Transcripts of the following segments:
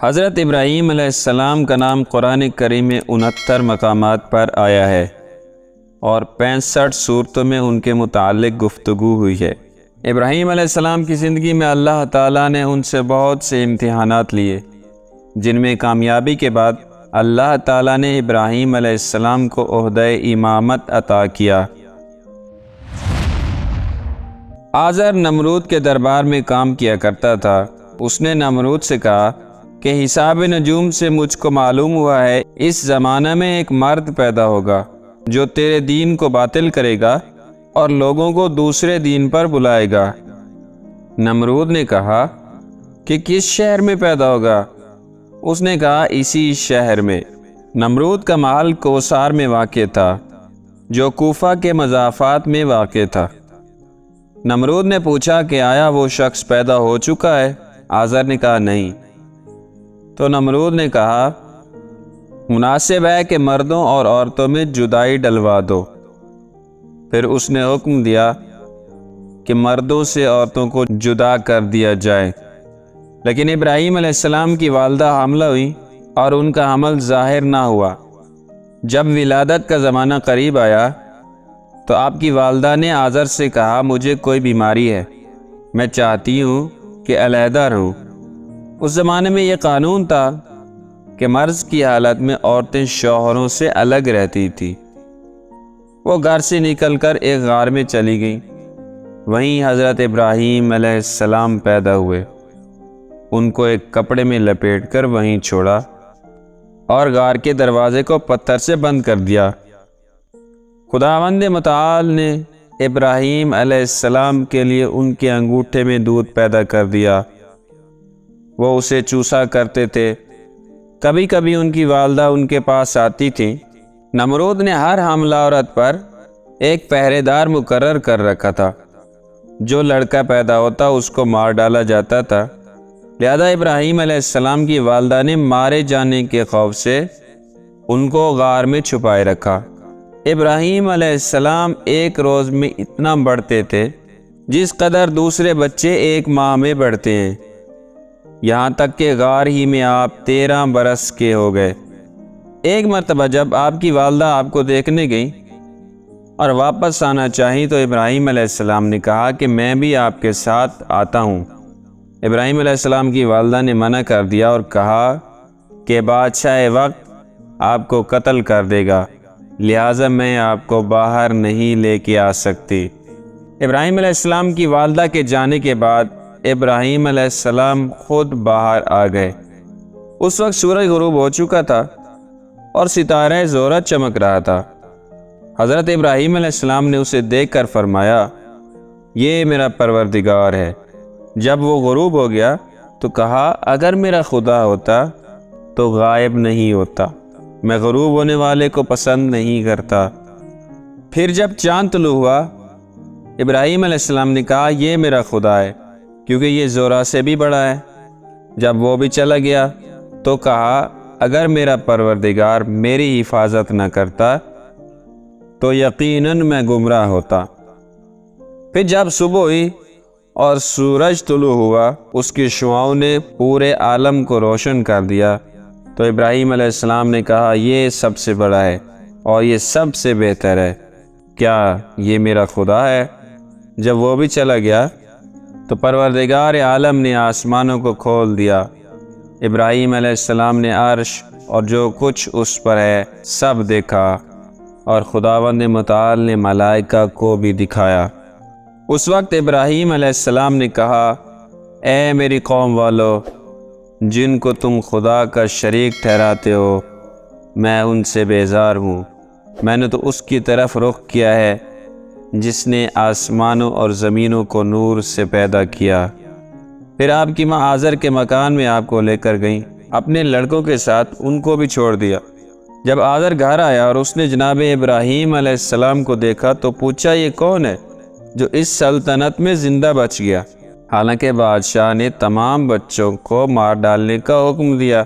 حضرت ابراہیم علیہ السلام کا نام قرآن کریم میں 69 مقامات پر آیا ہے اور 65 صورتوں میں ان کے متعلق گفتگو ہوئی ہے۔ ابراہیم علیہ السلام کی زندگی میں اللہ تعالیٰ نے ان سے بہت سے امتحانات لیے، جن میں کامیابی کے بعد اللہ تعالیٰ نے ابراہیم علیہ السلام کو عہدہ امامت عطا کیا۔ آزر نمرود کے دربار میں کام کیا کرتا تھا۔ اس نے نمرود سے کہا کہ حساب نجوم سے مجھ کو معلوم ہوا ہے اس زمانہ میں ایک مرد پیدا ہوگا جو تیرے دین کو باطل کرے گا اور لوگوں کو دوسرے دین پر بلائے گا۔ نمرود نے کہا کہ کس شہر میں پیدا ہوگا؟ اس نے کہا اسی شہر میں۔ نمرود کا محل کوثار میں واقع تھا جو کوفہ کے مضافات میں واقع تھا۔ نمرود نے پوچھا کہ آیا وہ شخص پیدا ہو چکا ہے؟ آزر نے کہا نہیں۔ تو نمرود نے کہا مناسب ہے کہ مردوں اور عورتوں میں جدائی ڈلوا دو۔ پھر اس نے حکم دیا کہ مردوں سے عورتوں کو جدا کر دیا جائے، لیکن ابراہیم علیہ السلام کی والدہ حاملہ ہوئی اور ان کا حمل ظاہر نہ ہوا۔ جب ولادت کا زمانہ قریب آیا تو آپ کی والدہ نے آزر سے کہا مجھے کوئی بیماری ہے، میں چاہتی ہوں کہ علیحدہ رہوں۔ اس زمانے میں یہ قانون تھا کہ مرض کی حالت میں عورتیں شوہروں سے الگ رہتی تھیں۔ وہ گھر سے نکل کر ایک غار میں چلی گئیں۔ وہیں حضرت ابراہیم علیہ السلام پیدا ہوئے۔ ان کو ایک کپڑے میں لپیٹ کر وہیں چھوڑا اور غار کے دروازے کو پتھر سے بند کر دیا۔ خداوند متعال نے ابراہیم علیہ السلام کے لیے ان کے انگوٹھے میں دودھ پیدا کر دیا۔ وہ اسے چوسا کرتے تھے۔ کبھی کبھی ان کی والدہ ان کے پاس آتی تھیں۔ نمرود نے ہر حاملہ عورت پر ایک پہرے دار مقرر کر رکھا تھا۔ جو لڑکا پیدا ہوتا اس کو مار ڈالا جاتا تھا، لہذا ابراہیم علیہ السلام کی والدہ نے مارے جانے کے خوف سے ان کو غار میں چھپائے رکھا۔ ابراہیم علیہ السلام ایک روز میں اتنا بڑھتے تھے جس قدر دوسرے بچے ایک ماہ میں بڑھتے ہیں، یہاں تک کہ غار ہی میں آپ 13 برس کے ہو گئے۔ ایک مرتبہ جب آپ کی والدہ آپ کو دیکھنے گئی اور واپس آنا چاہی تو ابراہیم علیہ السلام نے کہا کہ میں بھی آپ کے ساتھ آتا ہوں۔ ابراہیم علیہ السلام کی والدہ نے منع کر دیا اور کہا کہ بادشاہ وقت آپ کو قتل کر دے گا، لہٰذا میں آپ کو باہر نہیں لے کے آ سکتی۔ ابراہیم علیہ السلام کی والدہ کے جانے کے بعد ابراہیم علیہ السلام خود باہر آ گئے۔ اس وقت سورج غروب ہو چکا تھا اور ستارہ زہرہ چمک رہا تھا۔ حضرت ابراہیم علیہ السلام نے اسے دیکھ کر فرمایا یہ میرا پروردگار ہے۔ جب وہ غروب ہو گیا تو کہا اگر میرا خدا ہوتا تو غائب نہیں ہوتا، میں غروب ہونے والے کو پسند نہیں کرتا۔ پھر جب چاند طلوع ہوا ابراہیم علیہ السلام نے کہا یہ میرا خدا ہے کیونکہ یہ زہرہ سے بھی بڑا ہے۔ جب وہ بھی چلا گیا تو کہا اگر میرا پروردگار میری حفاظت نہ کرتا تو یقیناً میں گمراہ ہوتا۔ پھر جب صبح ہوئی اور سورج طلوع ہوا اس کی شعاؤں نے پورے عالم کو روشن کر دیا تو ابراہیم علیہ السلام نے کہا یہ سب سے بڑا ہے اور یہ سب سے بہتر ہے، کیا یہ میرا خدا ہے؟ جب وہ بھی چلا گیا تو پروردگار عالم نے آسمانوں کو کھول دیا۔ ابراہیم علیہ السلام نے عرش اور جو کچھ اس پر ہے سب دیکھا اور خداوند متعال نے ملائکہ کو بھی دکھایا۔ اس وقت ابراہیم علیہ السلام نے کہا اے میری قوم والو، جن کو تم خدا کا شریک ٹھہراتے ہو میں ان سے بیزار ہوں۔ میں نے تو اس کی طرف رخ کیا ہے جس نے آسمانوں اور زمینوں کو نور سے پیدا کیا۔ پھر آپ کی ماں آزر کے مکان میں آپ کو لے کر گئیں، اپنے لڑکوں کے ساتھ ان کو بھی چھوڑ دیا۔ جب آزر گھر آیا اور اس نے جناب ابراہیم علیہ السلام کو دیکھا تو پوچھا یہ کون ہے جو اس سلطنت میں زندہ بچ گیا؟ حالانکہ بادشاہ نے تمام بچوں کو مار ڈالنے کا حکم دیا۔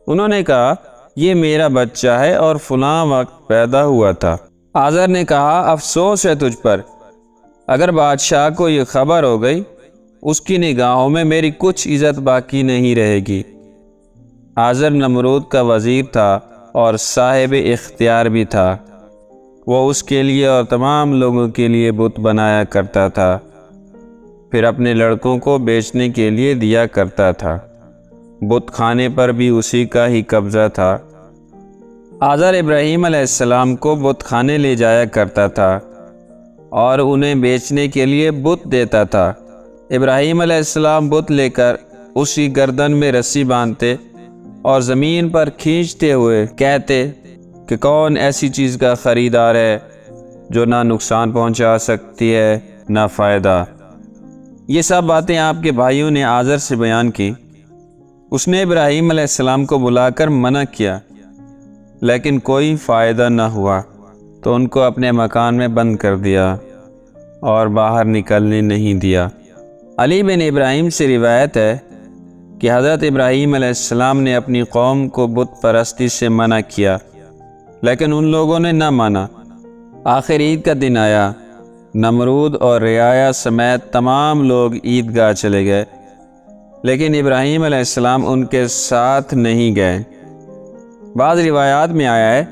انہوں نے کہا یہ میرا بچہ ہے اور فلاں وقت پیدا ہوا تھا۔ آزر نے کہا افسوس ہے تجھ پر، اگر بادشاہ کو یہ خبر ہو گئی اس کی نگاہوں میں میری کچھ عزت باقی نہیں رہے گی۔ آزر نمرود کا وزیر تھا اور صاحب اختیار بھی تھا۔ وہ اس کے لیے اور تمام لوگوں کے لیے بت بنایا کرتا تھا، پھر اپنے لڑکوں کو بیچنے کے لیے دیا کرتا تھا۔ بت خانے پر بھی اسی کا ہی قبضہ تھا۔ آزر ابراہیم علیہ السلام کو بت خانے لے جایا کرتا تھا اور انہیں بیچنے کے لیے بت دیتا تھا۔ ابراہیم علیہ السلام بت لے کر اس کی گردن میں رسی باندھتے اور زمین پر کھینچتے ہوئے کہتے کہ کون ایسی چیز کا خریدار ہے جو نہ نقصان پہنچا سکتی ہے نہ فائدہ۔ یہ سب باتیں آپ کے بھائیوں نے آزر سے بیان کی۔ اس نے ابراہیم علیہ السلام کو بلا کر منع کیا، لیکن کوئی فائدہ نہ ہوا، تو ان کو اپنے مکان میں بند کر دیا اور باہر نکلنے نہیں دیا۔ علی بن ابراہیم سے روایت ہے کہ حضرت ابراہیم علیہ السلام نے اپنی قوم کو بت پرستی سے منع کیا، لیکن ان لوگوں نے نہ مانا۔ آخر عید کا دن آیا، نمرود اور رعایا سمیت تمام لوگ عیدگاہ چلے گئے، لیکن ابراہیم علیہ السلام ان کے ساتھ نہیں گئے۔ بعض روایات میں آیا ہے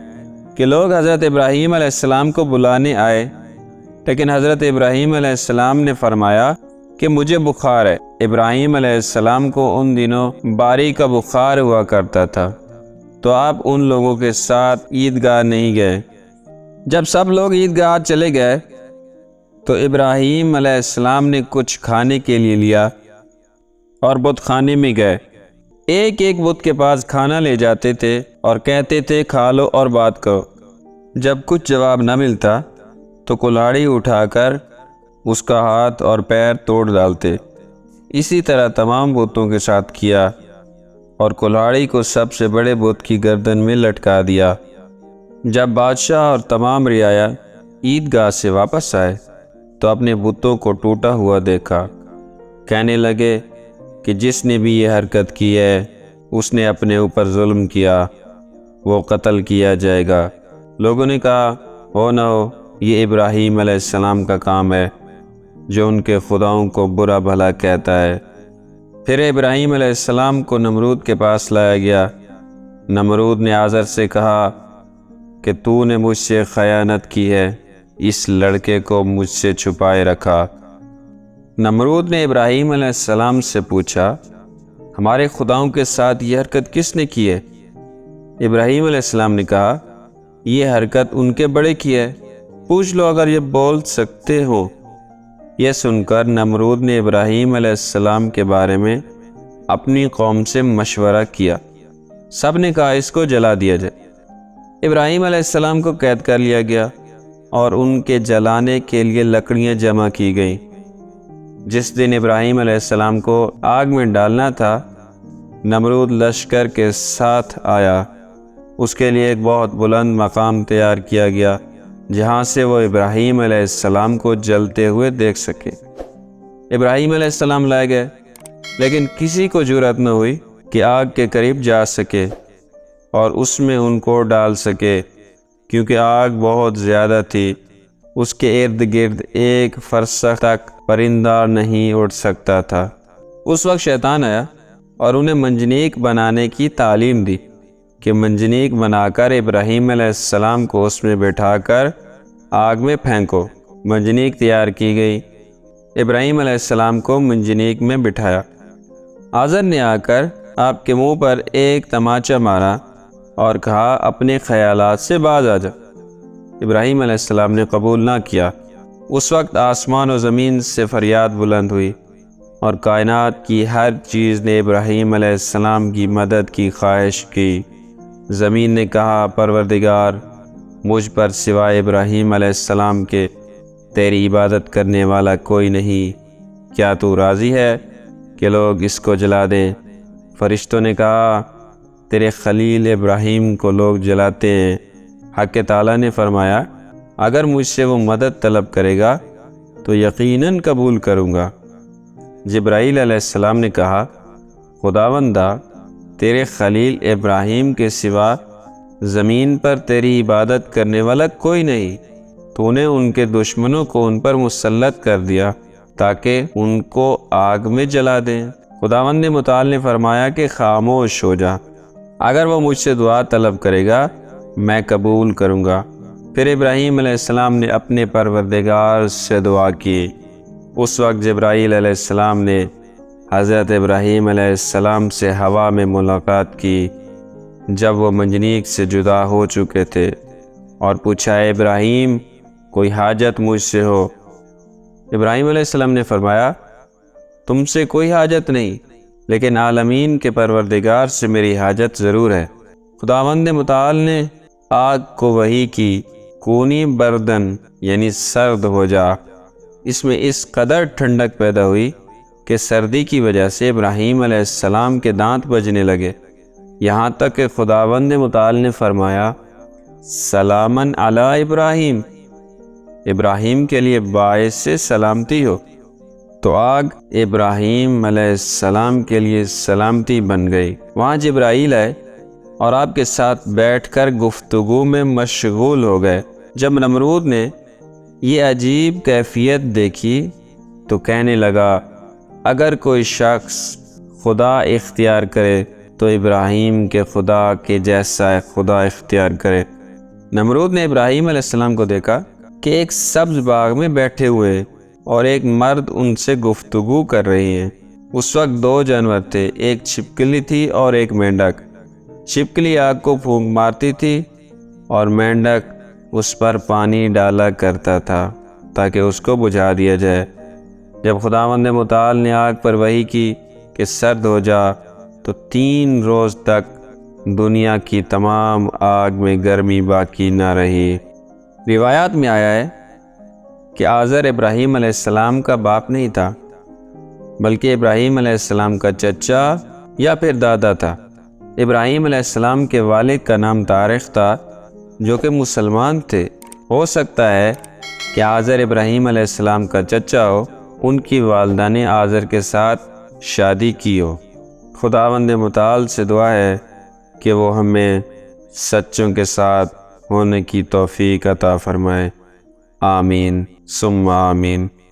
کہ لوگ حضرت ابراہیم علیہ السلام کو بلانے آئے، لیکن حضرت ابراہیم علیہ السلام نے فرمایا کہ مجھے بخار ہے۔ ابراہیم علیہ السلام کو ان دنوں باری کا بخار ہوا کرتا تھا، تو آپ ان لوگوں کے ساتھ عیدگاہ نہیں گئے۔ جب سب لوگ عیدگاہ چلے گئے تو ابراہیم علیہ السلام نے کچھ کھانے کے لیے لیا اور بت خانے میں گئے۔ ایک ایک بت کے پاس کھانا لے جاتے تھے اور کہتے تھے کھا لو اور بات کرو۔ جب کچھ جواب نہ ملتا تو کلاڑی اٹھا کر اس کا ہاتھ اور پیر توڑ ڈالتے۔ اسی طرح تمام بتوں کے ساتھ کیا اور کلاڑی کو سب سے بڑے بت کی گردن میں لٹکا دیا۔ جب بادشاہ اور تمام رعایا عیدگاہ سے واپس آئے تو اپنے بتوں کو ٹوٹا ہوا دیکھا۔ کہنے لگے کہ جس نے بھی یہ حرکت کی ہے اس نے اپنے اوپر ظلم کیا، وہ قتل کیا جائے گا۔ لوگوں نے کہا ہو نہ ہو یہ ابراہیم علیہ السلام کا کام ہے جو ان کے خداؤں کو برا بھلا کہتا ہے۔ پھر ابراہیم علیہ السلام کو نمرود کے پاس لایا گیا۔ نمرود نے آزر سے کہا کہ تو نے مجھ سے خیانت کی ہے، اس لڑکے کو مجھ سے چھپائے رکھا۔ نمرود نے ابراہیم علیہ السلام سے پوچھا ہمارے خداؤں کے ساتھ یہ حرکت کس نے کی ہے؟ ابراہیم علیہ السلام نے کہا یہ حرکت ان کے بڑے کی ہے، پوچھ لو اگر یہ بول سکتے ہو۔ یہ سن کر نمرود نے ابراہیم علیہ السلام کے بارے میں اپنی قوم سے مشورہ کیا۔ سب نے کہا اس کو جلا دیا جائے۔ ابراہیم علیہ السلام کو قید کر لیا گیا اور ان کے جلانے کے لیے لکڑیاں جمع کی گئیں۔ جس دن ابراہیم علیہ السلام کو آگ میں ڈالنا تھا، نمرود لشکر کے ساتھ آیا۔ اس کے لیے ایک بہت بلند مقام تیار کیا گیا جہاں سے وہ ابراہیم علیہ السلام کو جلتے ہوئے دیکھ سکے۔ ابراہیم علیہ السلام لائے گئے، لیکن کسی کو جرأت نہ ہوئی کہ آگ کے قریب جا سکے اور اس میں ان کو ڈال سکے، کیونکہ آگ بہت زیادہ تھی۔ اس کے ارد گرد ایک فرسخ تک پرندہ نہیں اڑ سکتا تھا۔ اس وقت شیطان آیا اور انہیں منجنیق بنانے کی تعلیم دی کہ منجنیق بنا کر ابراہیم علیہ السلام کو اس میں بٹھا کر آگ میں پھینکو۔ منجنیق تیار کی گئی۔ ابراہیم علیہ السلام کو منجنیق میں بٹھایا۔ آزر نے آ کر آپ کے منہ پر ایک تماچا مارا اور کہا اپنے خیالات سے باز آ جا۔ ابراہیم علیہ السلام نے قبول نہ کیا۔ اس وقت آسمان و زمین سے فریاد بلند ہوئی اور کائنات کی ہر چیز نے ابراہیم علیہ السلام کی مدد کی خواہش کی۔ زمین نے کہا پروردگار، مجھ پر سوائے ابراہیم علیہ السلام کے تیری عبادت کرنے والا کوئی نہیں، کیا تو راضی ہے کہ لوگ اس کو جلا دیں؟ فرشتوں نے کہا تیرے خلیل ابراہیم کو لوگ جلاتے ہیں۔ حق تعالیٰ نے فرمایا اگر مجھ سے وہ مدد طلب کرے گا تو یقیناً قبول کروں گا۔ جبرائیل علیہ السلام نے کہا خداوندہ، تیرے خلیل ابراہیم کے سوا زمین پر تیری عبادت کرنے والا کوئی نہیں، تو نے ان کے دشمنوں کو ان پر مسلط کر دیا تاکہ ان کو آگ میں جلا دیں۔ خداوند متعال نے فرمایا کہ خاموش ہو جا، اگر وہ مجھ سے دعا طلب کرے گا میں قبول کروں گا۔ پھر ابراہیم علیہ السلام نے اپنے پروردگار سے دعا کی۔ اس وقت جبرائیل علیہ السلام نے حضرت ابراہیم علیہ السلام سے ہوا میں ملاقات کی جب وہ منجنیق سے جدا ہو چکے تھے، اور پوچھا، اے ابراہیم کوئی حاجت مجھ سے ہو؟ ابراہیم علیہ السلام نے فرمایا، تم سے کوئی حاجت نہیں، لیکن عالمین کے پروردگار سے میری حاجت ضرور ہے۔ خداوند متعال نے آگ کو وحی کی، کونی بردن یعنی سرد ہو جا۔ اس میں اس قدر ٹھنڈک پیدا ہوئی کہ سردی کی وجہ سے ابراہیم علیہ السلام کے دانت بجنے لگے، یہاں تک کہ خداوند متعال نے فرمایا، سلامن علی ابراہیم، ابراہیم کے لیے باعث سے سلامتی ہو۔ تو آگ ابراہیم علیہ السلام کے لیے سلامتی بن گئی۔ وہاں جبرائیل آئے اور آپ کے ساتھ بیٹھ کر گفتگو میں مشغول ہو گئے۔ جب نمرود نے یہ عجیب کیفیت دیکھی تو کہنے لگا، اگر کوئی شخص خدا اختیار کرے تو ابراہیم کے خدا کے جیسا خدا اختیار کرے۔ نمرود نے ابراہیم علیہ السلام کو دیکھا کہ ایک سبز باغ میں بیٹھے ہوئے اور ایک مرد ان سے گفتگو کر رہی ہیں۔ اس وقت دو جانور تھے، ایک چھپکلی تھی اور ایک مینڈک۔ چھپکلی آگ کو پھونک مارتی تھی اور مینڈک اس پر پانی ڈالا کرتا تھا تاکہ اس کو بجھا دیا جائے۔ جب خداوند متعال نے آگ پر وحی کی کہ سرد ہو جا تو 3 روز تک دنیا کی تمام آگ میں گرمی باقی نہ رہی۔ روایات میں آیا ہے کہ آزر ابراہیم علیہ السلام کا باپ نہیں تھا، بلکہ ابراہیم علیہ السلام کا چچا یا پھر دادا تھا۔ ابراہیم علیہ السلام کے والد کا نام طارق تھا جو کہ مسلمان تھے۔ ہو سکتا ہے کہ آزر ابراہیم علیہ السلام کا چچا ہو، ان کی والدہ نے آزر کے ساتھ شادی کی ہو۔ خداوند متعال سے دعا ہے کہ وہ ہمیں سچوں کے ساتھ ہونے کی توفیق عطا فرمائے۔ آمین ثم آمین۔